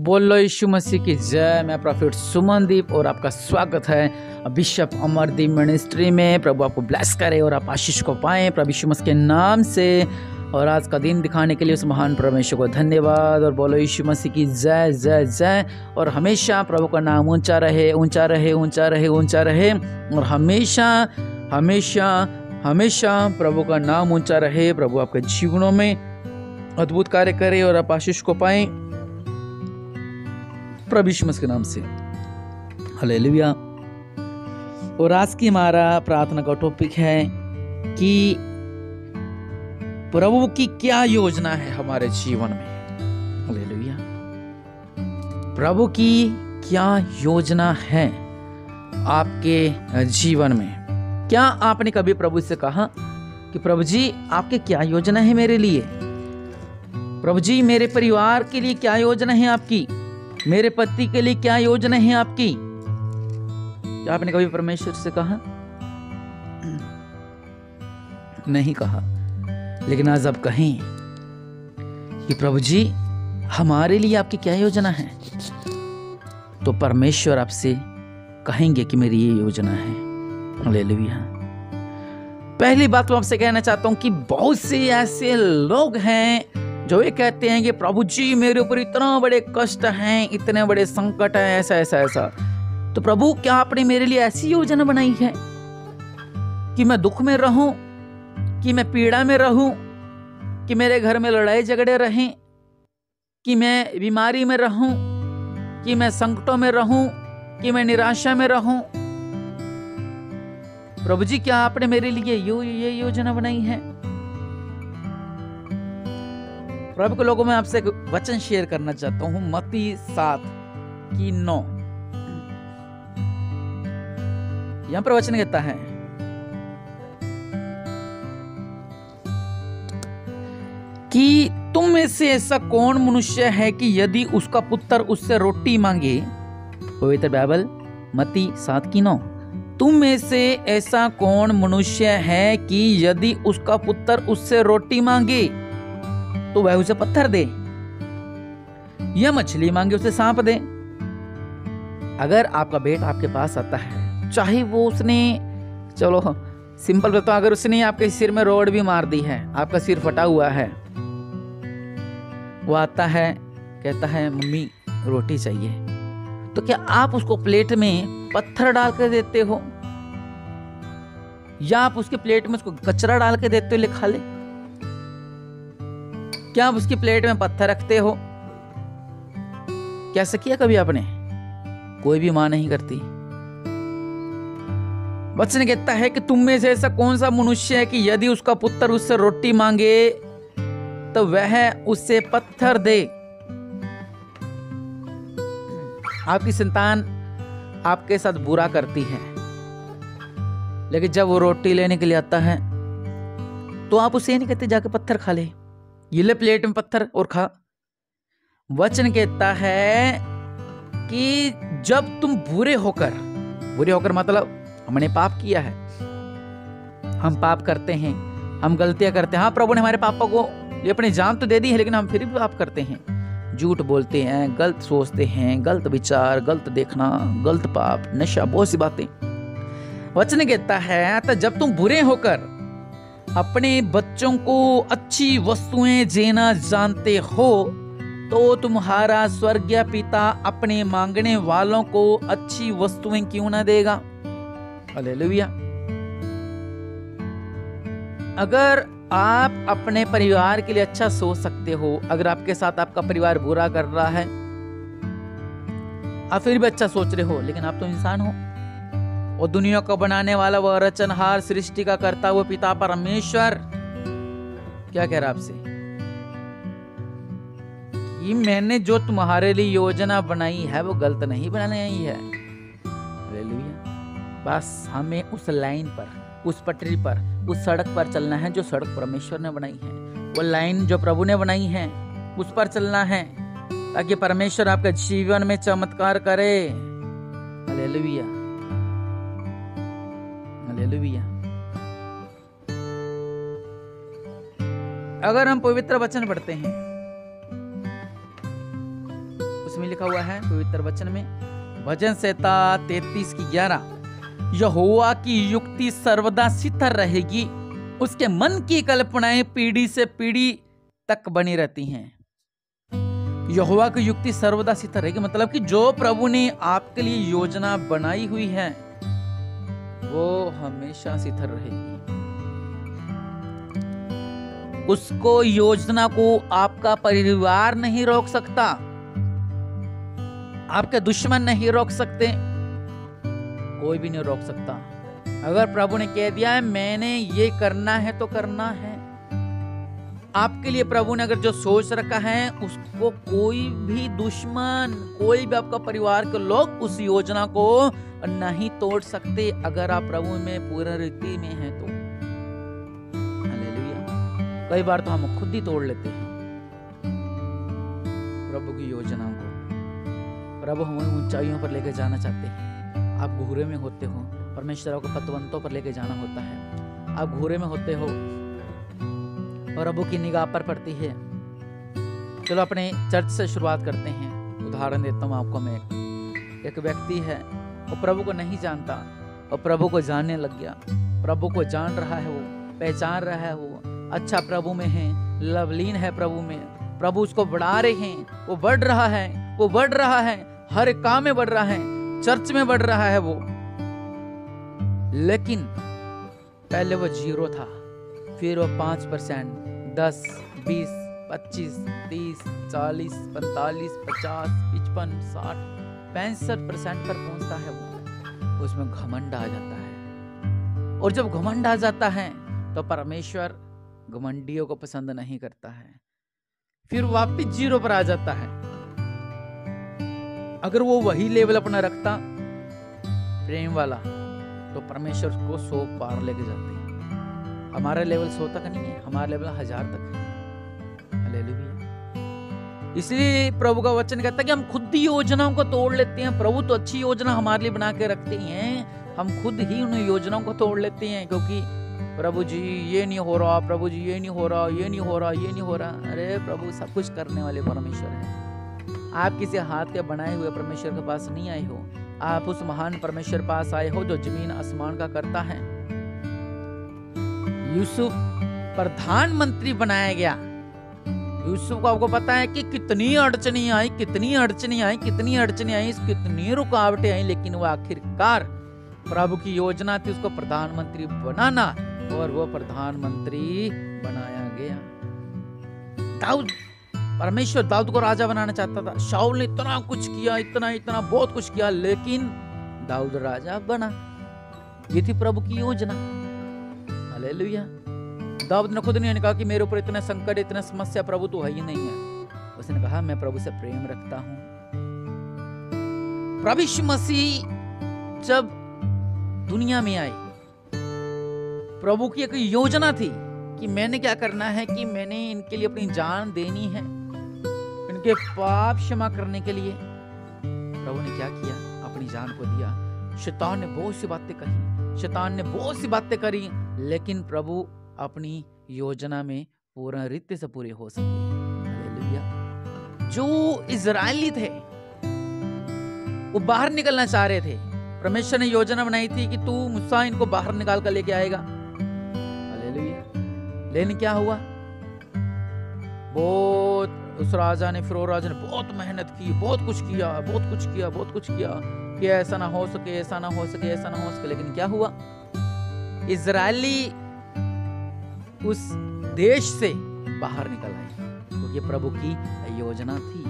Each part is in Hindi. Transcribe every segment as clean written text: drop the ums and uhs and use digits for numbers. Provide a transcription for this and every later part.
बोलो यीशु मसीह की जय। मैं प्रॉफिट सुमनदीप और आपका स्वागत है बिशप अमरदीप मिनिस्ट्री में। प्रभु आपको ब्लेस करे और आप आशीष को पाएं प्रभु यीशु मसीह के नाम से। और आज का दिन दिखाने के लिए उस महान परमेश्वर को धन्यवाद। और बोलो यीशु मसीह की जय जय जय। और हमेशा प्रभु का नाम ऊंचा रहे, ऊंचा रहे, ऊंचा रहे, ऊंचा रहे। और हमेशा हमेशा हमेशा प्रभु का नाम ऊंचा रहे। प्रभु आपके जीवनों में अद्भुत कार्य करे और आप आशीष को पाएं प्रभु यीशु मसीह के नाम से। हालेलुया। और आज की हमारा प्रार्थना का टॉपिक है कि प्रभु की क्या योजना है हमारे जीवन में। हालेलुया। प्रभु की क्या योजना है आपके जीवन में। क्या आपने कभी प्रभु से कहा कि प्रभु जी आपके क्या योजना है मेरे लिए? प्रभु जी मेरे परिवार के लिए क्या योजना है आपकी? मेरे पति के लिए क्या योजना है आपकी? क्या आपने कभी परमेश्वर से कहा? नहीं कहा। लेकिन आज आप कहें कि प्रभु जी हमारे लिए आपकी क्या योजना है, तो परमेश्वर आपसे कहेंगे कि मेरी ये योजना है। हालेलुया। पहली बात तो आपसे कहना चाहता हूं कि बहुत से ऐसे लोग हैं जो ये कहते हैं कि प्रभु जी मेरे ऊपर इतना बड़े कष्ट हैं, इतने बड़े संकट हैं, ऐसा ऐसा ऐसा। तो प्रभु क्या आपने मेरे लिए ऐसी योजना बनाई है कि मैं दुख में रहूं, कि मैं पीड़ा में रहूं, कि मेरे घर में लड़ाई झगड़े रहें, कि मैं बीमारी में रहूं, कि मैं संकटों में रहूं, कि मैं निराशा में रहूं? प्रभु जी क्या आपने मेरे लिए ये योजना बनाई है? प्रभु के लोगों में आपसे एक वचन शेयर करना चाहता हूं, मत्ती 7:9। यहां पर वचन कहता है कि तुम में से ऐसा कौन मनुष्य है कि यदि उसका पुत्र उससे रोटी मांगे। पवित्र बाइबल मत्ती 7:9। तुम में से ऐसा कौन मनुष्य है कि यदि उसका पुत्र उससे रोटी मांगे तो वह उसे पत्थर दे, या मछली मांगे उसे सांप दे? अगर आपका बेटा आपके पास आता है, चाहे वो उसने, चलो सिंपल बताओ, अगर उसने आपके सिर में रोड भी मार दी है, आपका सिर फटा हुआ है, वो आता है कहता है मम्मी रोटी चाहिए, तो क्या आप उसको प्लेट में पत्थर डाल कर देते हो, या आप उसके प्लेट में उसको कचरा डाल के देते हो ले खा ले? क्या आप उसकी प्लेट में पत्थर रखते हो? क्या ऐसा किया कभी आपने? कोई भी मां नहीं करती। वचन कहता है कि तुम में से ऐसा कौन सा मनुष्य है कि यदि उसका पुत्र उससे रोटी मांगे तो वह उससे पत्थर दे। आपकी संतान आपके साथ बुरा करती है, लेकिन जब वो रोटी लेने के लिए आता है तो आप उसे नहीं कहते जाके पत्थर खा ले, ये ले प्लेट में पत्थर और खा। वचन कहता है कि जब तुम बुरे होकर मतलब हमने पाप किया है, हम पाप करते हैं, हम गलतियां करते हैं। हाँ, प्रभु ने हमारे पापों को ये अपनी जान तो दे दी है, लेकिन हम फिर भी पाप करते हैं, झूठ बोलते हैं, गलत सोचते हैं, गलत विचार, गलत देखना, गलत पाप, नशा, बहुत सी बातें। वचन कहता है तो जब तुम बुरे होकर अपने बच्चों को अच्छी वस्तुएं देना जानते हो तो तुम्हारा स्वर्गीय पिता अपने मांगने वालों को अच्छी वस्तुएं क्यों ना देगा। हालेलुया। अगर आप अपने परिवार के लिए अच्छा सोच सकते हो, अगर आपके साथ आपका परिवार बुरा कर रहा है, आप फिर भी अच्छा सोच रहे हो, लेकिन आप तो इंसान हो और दुनिया को बनाने वाला वह रचनहार सृष्टि का करता हुआ पिता परमेश्वर क्या कह रहा आपसे कि मैंने जो तुम्हारे लिए योजना बनाई है वो गलत नहीं बनाई है। हालेलुया। बस हमें उस लाइन पर, उस पटरी पर, उस सड़क पर चलना है जो सड़क परमेश्वर ने बनाई है। वो लाइन जो प्रभु ने बनाई है उस पर चलना है, ताकि परमेश्वर आपके जीवन में चमत्कार करे। Hallelujah, hallelujah. अगर हम पवित्र वचन पढ़ते हैं में लिखा हुआ है पवित्र वचन में, भजन संहिता 33 की 11, यहोवा की युक्ति सर्वदा स्थिर रहेगी, उसके मन की कल्पनाएं पीढ़ी से पीढ़ी तक बनी रहती हैं। यहोवा की युक्ति सर्वदा स्थिर रहेगी, मतलब कि जो प्रभु ने आपके लिए योजना बनाई हुई है वो हमेशा स्थिर रहेगी। उसको योजना को आपका परिवार नहीं रोक सकता, आपके दुश्मन नहीं रोक सकते, कोई भी नहीं रोक सकता। अगर प्रभु ने कह दिया है मैंने ये करना है तो करना है। आपके लिए प्रभु ने अगर जो सोच रखा है उसको कोई भी दुश्मन, कोई भी आपका परिवार के लोग उस योजना को नहीं तोड़ सकते, अगर आप प्रभु में पूर्ण रीति में हैं तो। हालेलुया। कई बार तो हम खुद ही तोड़ लेते हैं प्रभु की योजनाओं को। प्रभु हमें ऊंचाइयों पर लेकर जाना चाहते हैं। आप घूरे में होते हो, परमेश्वर आपको पतवंतों पर लेकर जाना होता है। आप घूरे में होते हो और प्रभु की निगाह पर पड़ती है। चलो अपने चर्च से शुरुआत करते हैं। उदाहरण देता हूँ आपको मैं। एक व्यक्ति है, वो प्रभु को नहीं जानता और प्रभु को जानने लग गया। प्रभु को जान रहा है, वो पहचान रहा है, वो अच्छा प्रभु में है, लवलीन है प्रभु में। प्रभु उसको बढ़ा रहे हैं, वो बढ़ रहा है, वो बढ़ रहा है, हर एक काम में बढ़ रहा है, चर्च में बढ़ रहा है वो। लेकिन पहले वो 0 था, फिर वो 5%, 10, 20, 25, 30, 40, 45, 50, 55, 60, 65% पर पहुंचता है वो। उसमें घमंड आ जाता है, और जब घमंड आ जाता है तो परमेश्वर घमंडियों को पसंद नहीं करता है। फिर वापिस 0 पर आ जाता है। अगर वो वही लेवल अपना रखता प्रेम वाला तो परमेश्वर को 100 पार लेके जाते हैं। हमारा लेवल 100 तक नहीं है, हमारा लेवल 1000 तक है। हालेलुया। इसलिए प्रभु का वचन कहता है कि हम खुद ही योजनाओं को तोड़ लेते हैं। प्रभु तो अच्छी योजना हमारे लिए बना के रखते हैं, हम खुद ही उन योजनाओं को तोड़ लेते हैं। क्योंकि प्रभु जी ये नहीं हो रहा, प्रभु जी ये नहीं हो रहा, ये नहीं हो रहा, ये नहीं हो रहा। अरे प्रभु सब कुछ करने वाले परमेश्वर है। आप किसी हाथ के बनाए हुए परमेश्वर के पास नहीं आए हो, आप उस महान परमेश्वर पास आए हो जो जमीन आसमान का करता है। यूसुफ प्रधानमंत्री बनाया गया। यूसुफ को आपको पता है कि कितनी अड़चनी आई, कितनी अड़चनी आई, कितनी अड़चनी आई, कितनी रुकावटें आई, लेकिन वो आखिरकार प्रभु की योजना थी उसको प्रधानमंत्री बनाना, और वो प्रधानमंत्री बनाया गया। दाऊद, परमेश्वर दाऊद को राजा बनाना चाहता था। शाऊल ने इतना कुछ किया, इतना इतना बहुत कुछ किया, लेकिन दाऊद राजा बना। ये थी प्रभु की योजना। हालेलुया। दाऊद ने खुद नहीं कहा कि मेरे ऊपर इतने संकट, इतने समस्या, प्रभु तो है ही नहीं है। उसने कहा मैं प्रभु से प्रेम रखता हूं। प्रभु यीशु मसीह जब दुनिया में आए, प्रभु की एक योजना थी कि मैंने क्या करना है, कि मैंने इनके लिए अपनी जान देनी है, इनके पाप क्षमा करने के लिए। प्रभु ने क्या किया? अपनी जान को दिया। शैतान ने बहुत सी बातें कही, शैतान ने बहुत सी बातें करी, लेकिन प्रभु अपनी योजना में पूर्ण रीति से पूरे हो सके। हालेलुया। जो इजरायली थे वो बाहर निकलना चाह रहे थे। परमेश्वर ने योजना बनाई थी कि तू मूसा इनको बाहर निकाल कर लेके आएगा। हालेलुया। लेकिन क्या हुआ? बहुत उस राजा ने, फिरौन राजा ने बहुत मेहनत की, बहुत कुछ किया, बहुत कुछ किया, बहुत कुछ किया कि ऐसा ना हो सके, ऐसा ना हो सके, ऐसा ना हो सके। लेकिन क्या हुआ? इजरायली उस देश से बाहर निकल आए, क्योंकि प्रभु की योजना थी।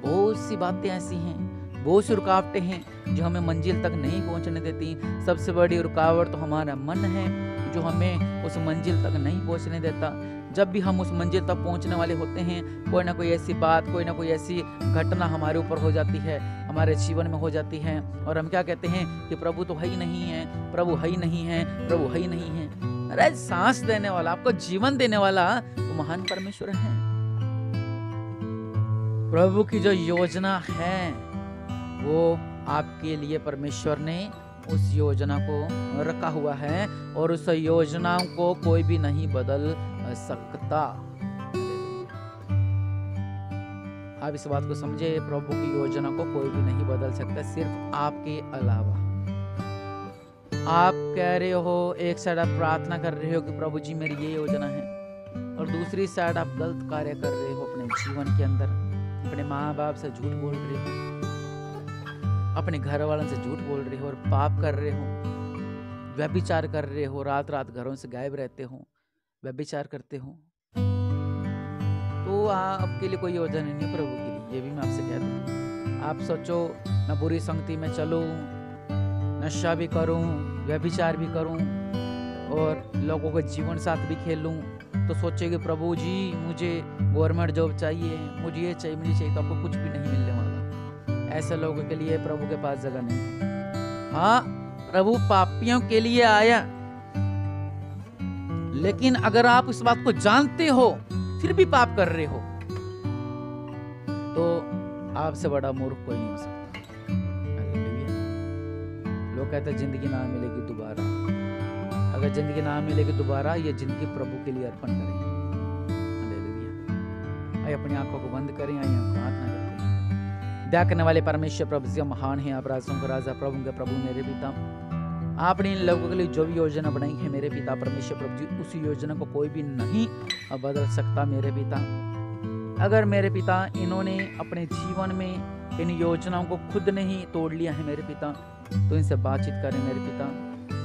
बहुत सी बातें ऐसी हैं, बहुत सी रुकावटें हैं जो हमें मंजिल तक नहीं पहुंचने देती। सबसे बड़ी रुकावट तो हमारा मन है, जो हमें उस मंजिल तक नहीं पहुंचने देता। जब भी हम उस मंजिल तक पहुंचने वाले होते हैं, कोई ना कोई ऐसी बात, कोई ना कोई ऐसी घटना हमारे ऊपर हो जाती है, हमारे जीवन में हो जाती है, और हम क्या कहते हैं कि प्रभु तो है ही नहीं है, प्रभु है ही नहीं है, प्रभु है ही नहीं है। अरे सांस देने वाला, आपको जीवन देने वाला वो महान परमेश्वर है। प्रभु की जो योजना है वो आपके लिए परमेश्वर ने उस योजना को रखा हुआ है, और उस योजना को कोई भी नहीं बदल सकता। आप आप इस बात को समझे, प्रभु की योजना को कोई भी नहीं बदल सकता, सिर्फ आपके अलावा। आप कह रहे हो, एक साइड आप प्रार्थना कर रहे हो कि प्रभु जी मेरी ये योजना है, और दूसरी साइड आप गलत कार्य कर रहे हो अपने जीवन के अंदर। अपने माँ बाप से झूठ बोल रहे हो, अपने घर वालों से झूठ बोल रहे हो और पाप कर रहे हो, व्यभिचार कर रहे हो, रात रात घरों से गायब रहते हो, व्यभिचार करते हो, तो आपके लिए कोई योजना नहीं है प्रभु के लिए। ये भी मैं आपसे कहता हूँ। आप सोचो मैं बुरी संगति में चलूं, नशा भी करूं, व्यभिचार भी करूं और लोगों के जीवन साथ भी खेलूं, तो सोचेगे प्रभु जी मुझे गवर्नमेंट जॉब चाहिए, मुझे ये चाहिए, मुझे चाहिए, तो आपको कुछ भी नहीं मिलने वाला। ऐसे लोगों के लिए प्रभु के पास जगह नहीं है। हाँ, प्रभु पापियों के लिए आया, लेकिन अगर आप इस बात को जानते हो फिर भी पाप कर रहे हो, तो आपसे बड़ा मूर्ख कोई नहीं हो सकता। लोग कहते हैं जिंदगी ना मिलेगी दोबारा। अगर जिंदगी ना मिलेगी दोबारा, ये जिंदगी प्रभु के लिए अर्पण करें। हालेलुया। आइए अपनी आंखों को बंद करें, आइए हम प्रार्थना करते हैं। दया करने वाले परमेश्वर प्रभु जी महान है, आप राजाओं का राजा, प्रभु के प्रभु मेरे पिता, आपने इन लोगों के लिए जो भी योजना बनाई है मेरे पिता परमेश्वर प्रभु जी, उसी योजना को कोई भी नहीं बदल सकता मेरे पिता। अगर मेरे पिता इन्होंने अपने जीवन में इन योजनाओं को खुद नहीं तोड़ लिया है मेरे पिता, तो इनसे बातचीत करें मेरे पिता,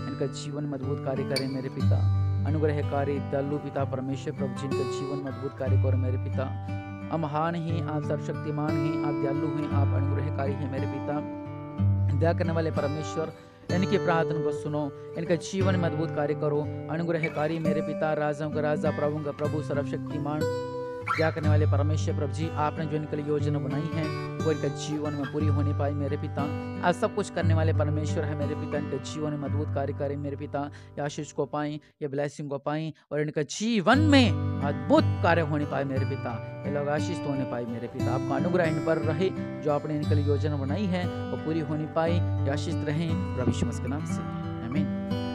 इनका जीवन मजबूत कार्य करें मेरे पिता, अनुग्रहकारी दयालु पिता परमेश्वर प्रभु जी, इनका जीवन मजबूत कार्य करो मेरे पिता। आप महान हैं, आप सर्वशक्तिमान हैं, आप दयालु हैं, आप अनुग्रहकारी हैं मेरे पिता। दया करने वाले परमेश्वर, इनकी प्रार्थना को सुनो, इनका जीवन मजबूत कार्य करो, अनुग्रहकारी मेरे पिता, राजाओं का राजा, प्रभु का प्रभु, सर्वशक्तिमान दया करने वाले परमेश्वर प्रभु जी, आपने जो इनके लिए योजना बनाई है वो इनका जीवन में पूरी होने पाई मेरे पिता। आज सब कुछ करने वाले परमेश्वर है मेरे पिता, इनके जीवन में मजबूत कार्य करें मेरे पिता, ये आशीष को पाएं, ये ब्लेसिंग को पाएं और इनका जीवन में अद्भुत कार्य होने पाए मेरे पिता, ये लोग आशीष होने पाए मेरे पिता। आपका अनुग्रह इन पर रहे, जो आपने इनके लिए योजना बनाई है वो पूरी होनी पाए, ये आशीष रहें प्रभु यीशु मसीह के नाम से, आमीन।